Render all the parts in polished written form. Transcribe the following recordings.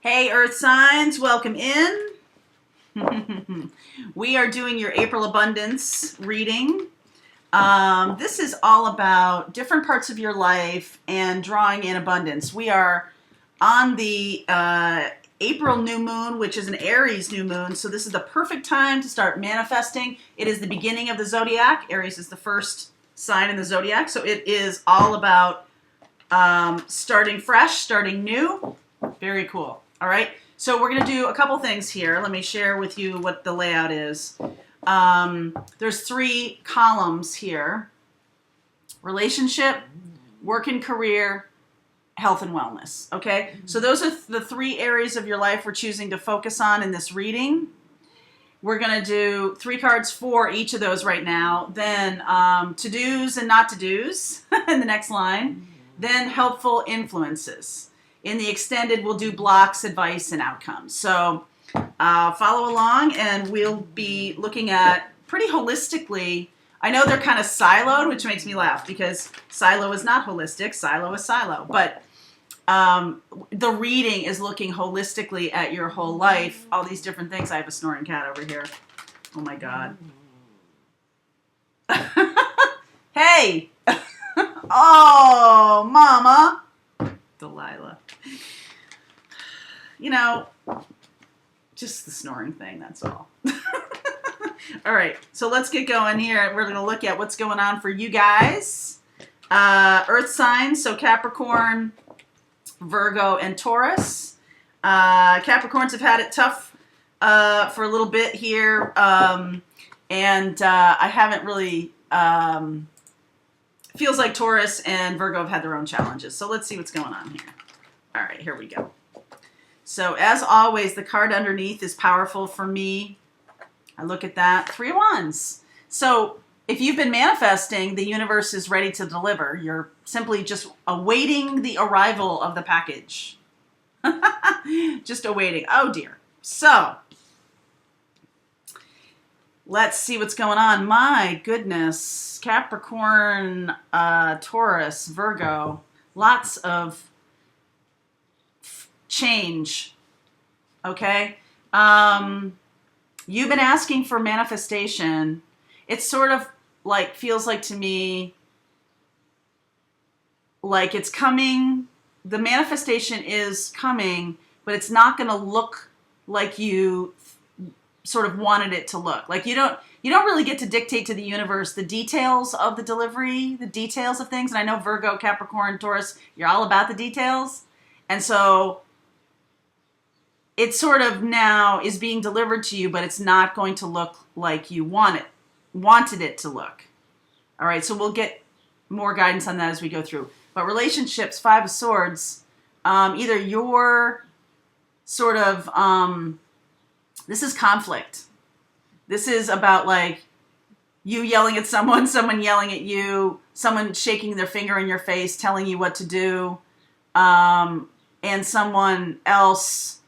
Hey Earth signs, welcome in. We are doing your April abundance reading. This is all about different parts of your life and drawing in abundance. We are on the April new moon, which is an Aries new moon. So this is the perfect time to start manifesting. It is the beginning of the zodiac. Aries is the first sign in the zodiac. So it is all about starting fresh, starting new. Very cool. All right. So we're going to do a couple things here. Let me share with you what the layout is. There's 3 columns here: relationship, work and career, health and wellness. Okay. So those are the 3 areas of your life we're choosing to focus on in this reading. We're going to do 3 cards for each of those right now. Then to-dos and not to-dos in the next line. Then helpful influences. In the extended, we'll do blocks, advice, and outcomes. So follow along, and we'll be looking at pretty holistically. I know they're kind of siloed, which makes me laugh because silo is not holistic. Silo is silo. But the reading is looking holistically at your whole life, all these different things. I have a snoring cat over here. Oh, my God. Hey! Oh, Mama! Delilah. You know, just the snoring thing, that's all. All right, so let's get going here. We're going to look at what's going on for you guys. Earth signs, so Capricorn, Virgo, and Taurus. Capricorns have had it tough for a little bit here, and I haven't really... feels like Taurus and Virgo have had their own challenges. So let's see what's going on here. All right, here we go. So as always, the card underneath is powerful for me. I look at that. 3 of Wands. So if you've been manifesting, the universe is ready to deliver. You're simply just awaiting the arrival of the package. Just awaiting. Oh, dear. So let's see what's going on. My goodness. Capricorn, Taurus, Virgo. Lots of change. Okay? You've been asking for manifestation. It sort of like feels like to me like it's coming. The manifestation is coming, but it's not going to look like you sort of wanted it to look. Like you don't really get to dictate to the universe the details of the delivery, the details of things. And I know Virgo, Capricorn, Taurus, you're all about the details. And so it sort of now is being delivered to you, but it's not going to look like you wanted it to look. All right, so we'll get more guidance on that as we go through. But relationships, 5 of Swords, either you're sort of... this is conflict. This is about like you yelling at someone, someone yelling at you, someone shaking their finger in your face, telling you what to do, and someone else.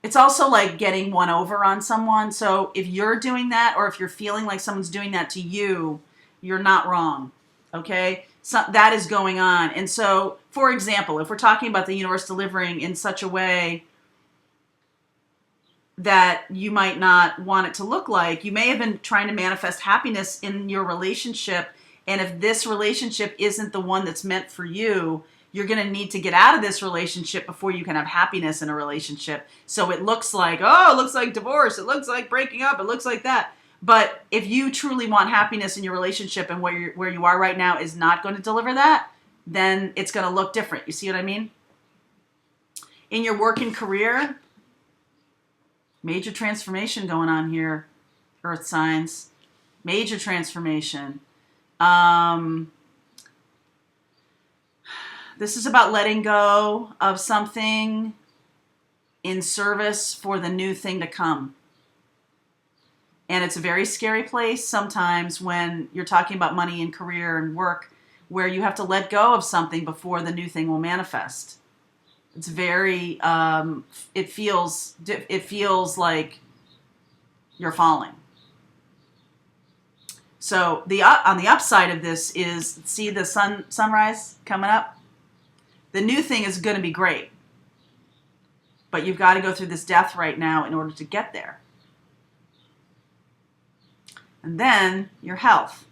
It's also like getting one over on someone. So if you're doing that, or if you're feeling like someone's doing that to you, you're not wrong. Okay? So that is going on. And so, for example, if we're talking about the universe delivering in such a way that you might not want it to look like, you may have been trying to manifest happiness in your relationship, and if this relationship isn't the one that's meant for you, you're going to need to get out of this relationship before you can have happiness in a relationship. So it looks like, oh, it looks like divorce, it looks like breaking up, it looks like that. But if you truly want happiness in your relationship and where you are right now is not going to deliver that, then it's going to look different. You see what I mean? In your work and career, major transformation going on here, Earth signs. Major transformation. This is about letting go of something in service for the new thing to come. And it's a very scary place sometimes when you're talking about money and career and work, where you have to let go of something before the new thing will manifest. It's very, it feels like you're falling. So on the upside of this is, see the sunrise coming up? The new thing is going to be great. but you've got to go through this death right now in order to get there. And then your health.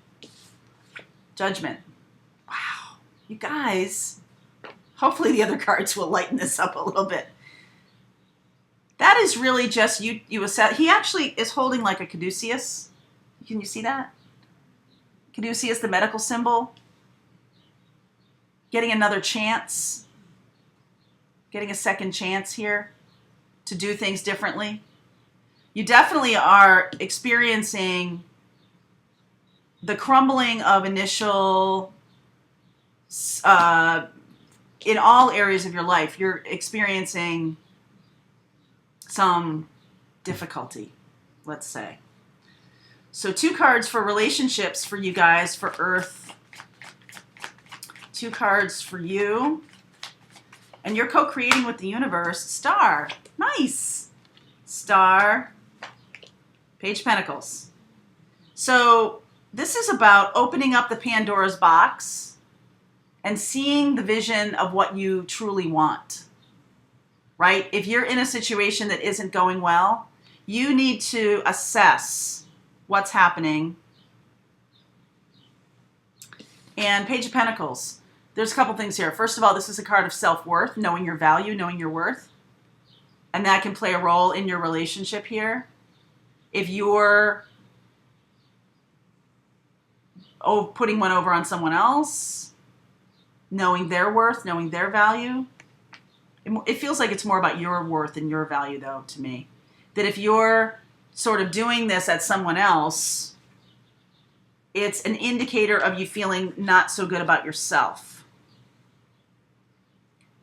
Judgment. Wow. You guys, hopefully the other cards will lighten this up a little bit. That is really just you assess. He actually is holding like a caduceus. Can you see that? Caduceus, the medical symbol. Getting another chance. Getting a second chance here to do things differently. You definitely are experiencing the crumbling of initial, in all areas of your life, you're experiencing some difficulty, let's say. So 2 cards for relationships for you guys, for Earth. 2 cards for you. And you're co-creating with the universe. Star. Nice. Star. Page of Pentacles. So this is about opening up the Pandora's box and seeing the vision of what you truly want. Right? If you're in a situation that isn't going well, you need to assess what's happening. And Page of Pentacles. There's a couple things here. First of all, this is a card of self-worth, knowing your value, knowing your worth. And that can play a role in your relationship here. If you're putting one over on someone else, knowing their worth, knowing their value. It feels like it's more about your worth and your value, though, to me. That if you're sort of doing this at someone else, it's an indicator of you feeling not so good about yourself.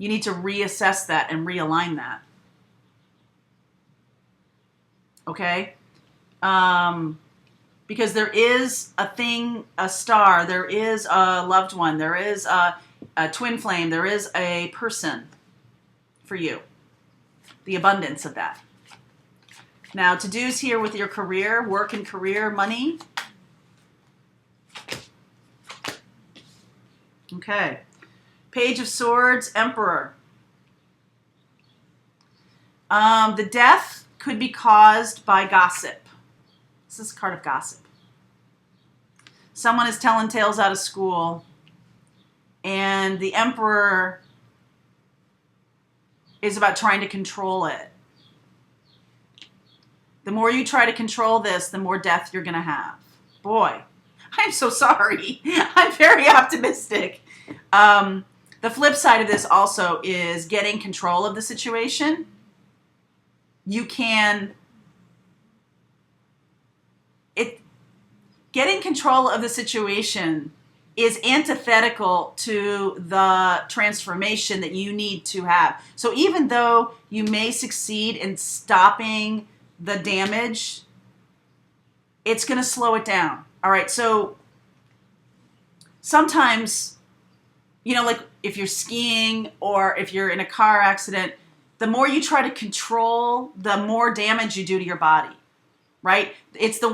You need to reassess that and realign that. Okay? Because there is a thing, a star, there is a loved one, there is a twin flame, there is a person for you. The abundance of that. Now, to-dos here with your career, work and career, money. Okay. Page of Swords, Emperor. The death could be caused by gossip. This is a card of gossip. Someone is telling tales out of school, and the Emperor is about trying to control it. The more you try to control this, the more death you're going to have. Boy, I'm so sorry. I'm very optimistic. The flip side of this also is getting control of the situation. You can... Getting control of the situation is antithetical to the transformation that you need to have. So even though you may succeed in stopping the damage, it's going to slow it down. All right, so sometimes, you know, like if you're skiing or if you're in a car accident, the more you try to control, the more damage you do to your body, right? It's the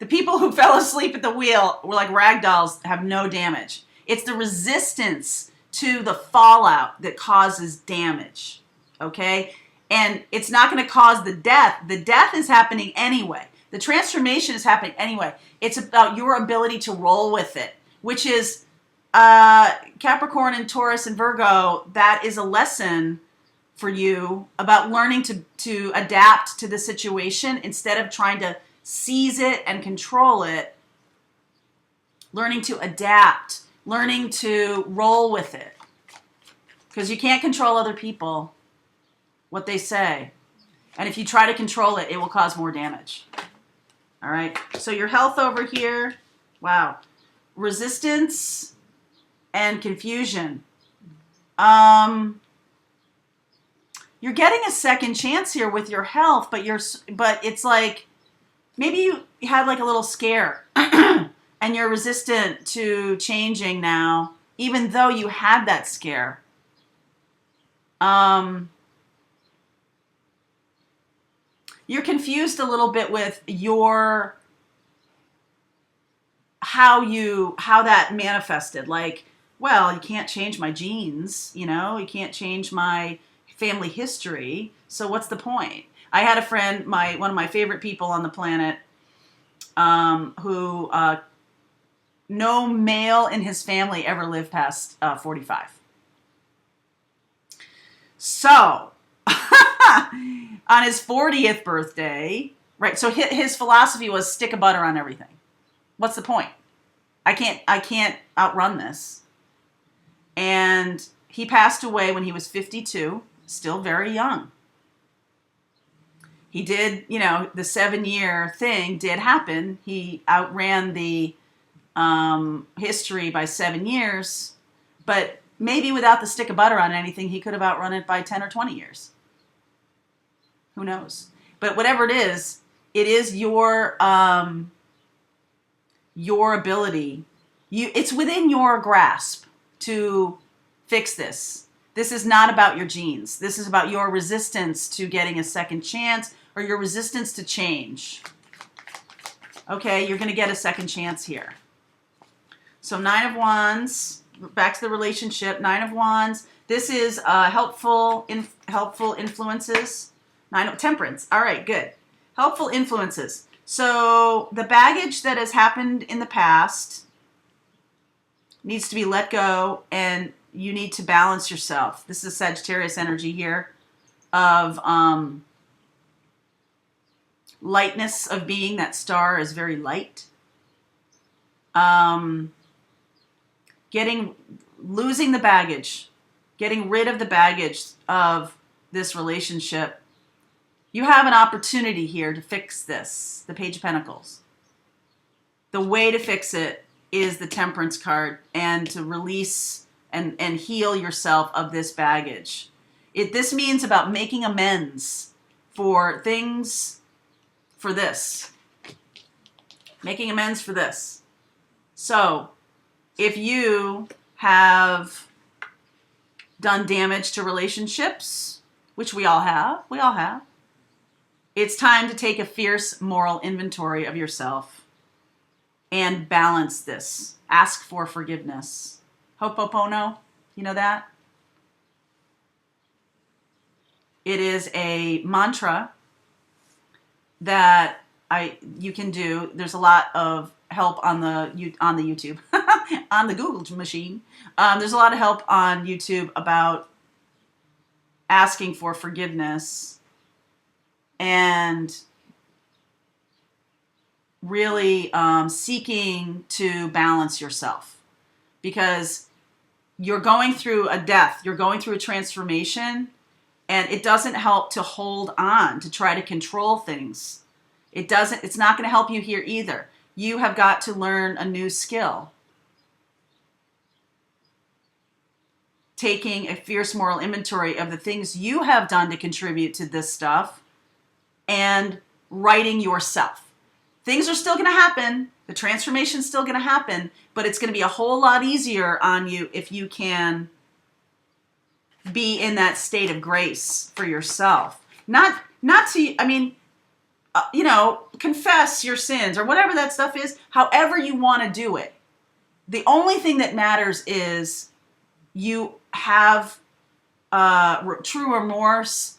people who fell asleep at the wheel were like rag dolls, have no damage. It's the resistance to the fallout that causes damage, okay? And it's not going to cause the death. The death is happening anyway. The transformation is happening anyway. It's about your ability to roll with it, which is Capricorn and Taurus and Virgo. That is a lesson for you about learning to adapt to the situation instead of trying to seize it and control it. Learning to adapt, learning to roll with it. Because you can't control other people, what they say. And if you try to control it, it will cause more damage. All right. So your health over here, wow. Resistance and confusion. You're getting a second chance here with your health, but it's like maybe you had like a little scare and you're resistant to changing now, even though you had that scare. You're confused a little bit with how that manifested. Like, well, you can't change my genes, you know, you can't change my family history. So what's the point? I had a friend, one of my favorite people on the planet, who no male in his family ever lived past 45. So on his 40th birthday, right? So his philosophy was stick a butter on everything. What's the point? I can't outrun this. And he passed away when he was 52, still very young. He did, the 7-year thing did happen. He outran the history by 7 years, but maybe without the stick of butter on anything, he could have outrun it by 10 or 20 years. Who knows? But whatever it is your ability. It's within your grasp to fix this. This is not about your genes. This is about your resistance to getting a second chance or your resistance to change. Okay, you're going to get a second chance here. So 9 of Wands, back to the relationship, 9 of Wands. This is helpful influences. 9 of Temperance. All right, good. Helpful influences. So the baggage that has happened in the past needs to be let go, and you need to balance yourself. This is Sagittarius energy here of lightness of being. That star is very light. Losing the baggage, getting rid of the baggage of this relationship. You have an opportunity here to fix this, the Page of Pentacles. The way to fix it is the Temperance card, and to release and heal yourself of this baggage. This means about making amends for things, for this. Making amends for this. So, if you have done damage to relationships, which we all have, it's time to take a fierce moral inventory of yourself and balance this. Ask for forgiveness. Ho'oponopono, you know that? It is a mantra that you can do. There's a lot of help on the YouTube, on the Google machine. There's a lot of help on YouTube about asking for forgiveness and really seeking to balance yourself, because you're going through a death, you're going through a transformation, and it doesn't help to hold on, to try to control things. It's not going to help you here either. You have got to learn a new skill. Taking a fierce moral inventory of the things you have done to contribute to this stuff and righting yourself. Things are still going to happen. The transformation's still going to happen, but it's going to be a whole lot easier on you if you can be in that state of grace for yourself. Not to, confess your sins or whatever that stuff is, however you want to do it. The only thing that matters is you have true remorse,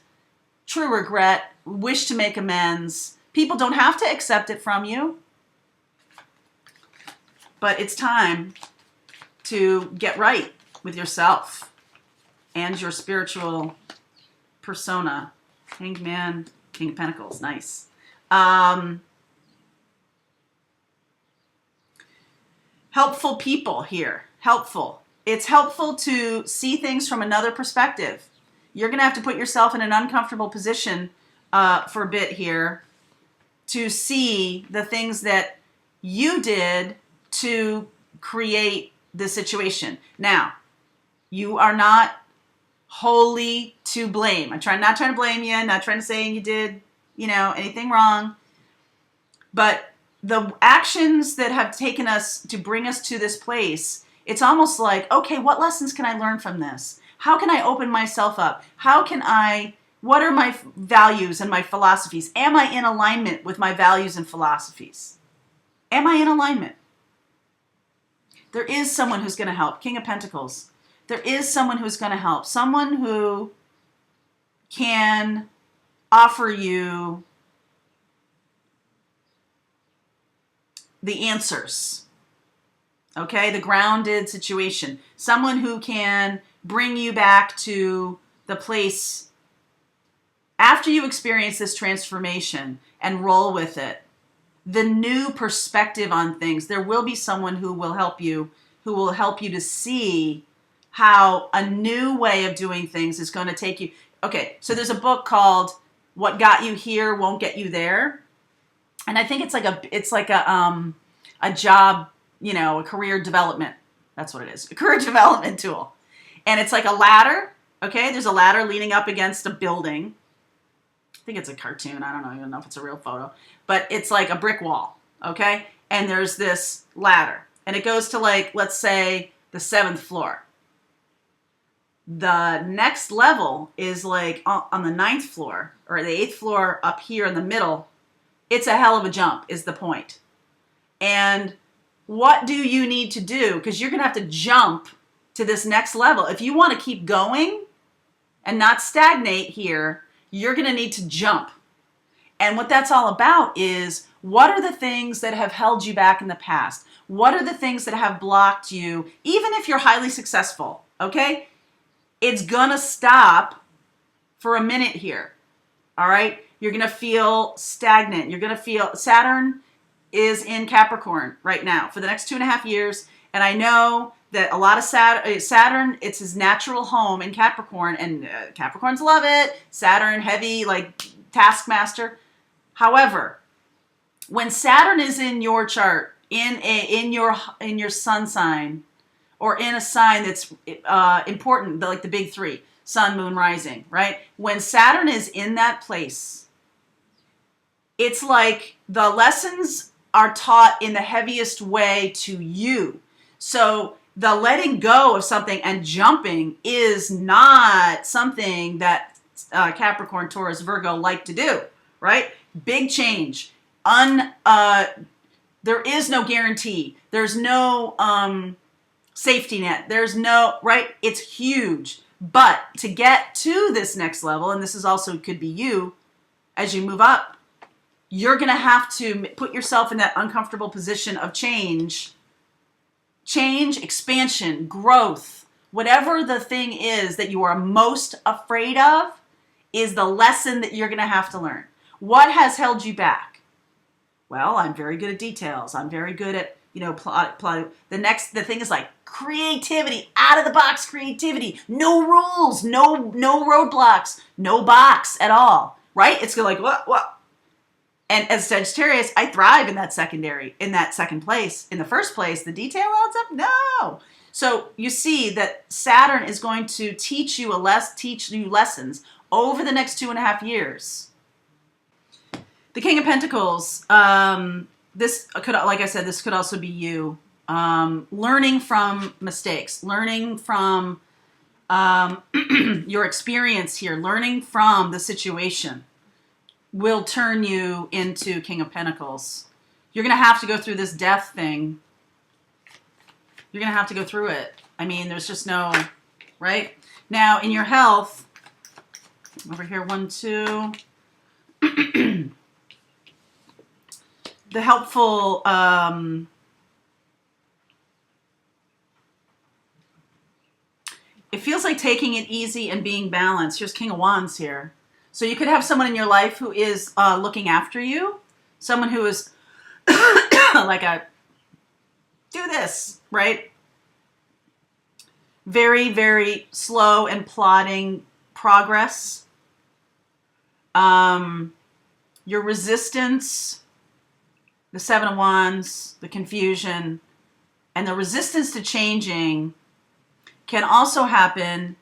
true regret, wish to make amends. People don't have to accept it from you, but it's time to get right with yourself and your spiritual persona. Hanged Man, King of Pentacles, nice. Helpful people here. Helpful. It's helpful to see things from another perspective. You're going to have to put yourself in an uncomfortable position for a bit here to see the things that you did to create the situation. Now, you are not wholly to blame. I'm not trying to blame you, not trying to say you did, anything wrong. But the actions that have taken us to bring us to this place, it's almost like, okay, what lessons can I learn from this? How can I open myself up? What are my values and my philosophies? Am I in alignment with my values and philosophies? Am I in alignment? There is someone who's going to help. King of Pentacles. There is someone who's going to help. Someone who can offer you the answers. Okay, the grounded situation. Someone who can bring you back to the place after you experience this transformation and roll with it. The new perspective on things. There will be someone who will help you to see how a new way of doing things is going to take you. Okay, so there's a book called What Got You Here Won't Get You There. And I think it's like a job, a career development. That's what it is. A career development tool. And it's like a ladder. Okay, there's a ladder leaning up against a building. I think it's a cartoon. I don't even know if it's a real photo. But it's like a brick wall. Okay? And there's this ladder. And it goes to let's say the 7th floor. The next level is on the 9th floor or the 8th floor up here in the middle. It's a hell of a jump is the point. And what do you need to do? Because you're going to have to jump to this next level. If you want to keep going and not stagnate here, you're going to need to jump. And what that's all about is, what are the things that have held you back in the past? What are the things that have blocked you, even if you're highly successful, okay? It's going to stop for a minute here, all right? You're going to feel stagnant. You're going to feel, Saturn is in Capricorn right now for the next 2.5 years. And I know that a lot of Saturn, it's his natural home in Capricorn, and Capricorns love it. Saturn, heavy, taskmaster. However, when Saturn is in your chart, in your sun sign, or in a sign that's important, the big three, sun, moon, rising, right? When Saturn is in that place, it's like the lessons are taught in the heaviest way to you. So the letting go of something and jumping is not something that Capricorn, Taurus, Virgo like to do, right? Big change. There is no guarantee. There's no safety net. There's no, right? It's huge. But to get to this next level, and this is also could be you as you move up, you're going to have to put yourself in that uncomfortable position of change, expansion, growth. Whatever the thing is that you are most afraid of is the lesson that you're going to have to learn. What has held you back? Well, I'm very good at details. I'm very good at, plot. The thing is creativity, out of the box creativity, no rules, no roadblocks, no box at all, right? It's what? And as Sagittarius, I thrive in that second place. In the first place, the detail adds up? No. So you see that Saturn is going to teach you lessons over the next 2.5 years. The King of Pentacles, this could also be you. Learning from mistakes, learning from your experience here, learning from the situation will turn you into King of Pentacles. You're going to have to go through this death thing. You're going to have to go through it. I mean, there's just no, right? Now, in your health, over here, 1, 2. The helpful, it feels like taking it easy and being balanced. Here's King of Wands here. So you could have someone in your life who is looking after you. Someone who is do this, right? Very, very slow and plodding progress. Your resistance, the 7 of Wands, the confusion, and the resistance to changing can also happen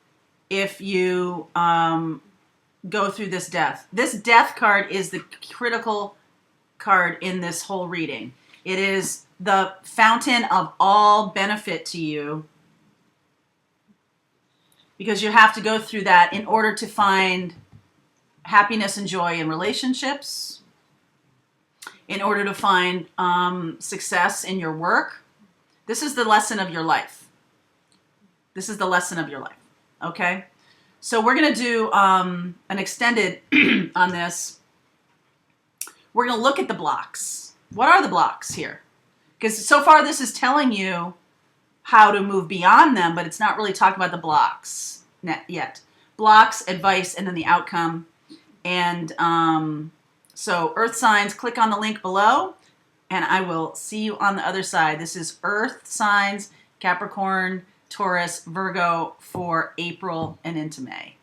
if you go through this death. This death card is the critical card in this whole reading. It is the fountain of all benefit to you, because you have to go through that in order to find happiness and joy in relationships, in order to find success in your work. This is the lesson of your life. This is the lesson of your life, okay? So we're going to do an extended on this. We're going to look at the blocks. What are the blocks here? Because so far this is telling you how to move beyond them, but it's not really talking about the blocks yet. Blocks, advice, and then the outcome. And so Earth signs, click on the link below, and I will see you on the other side. This is Earth signs, Capricorn, Taurus, Virgo for April and into May.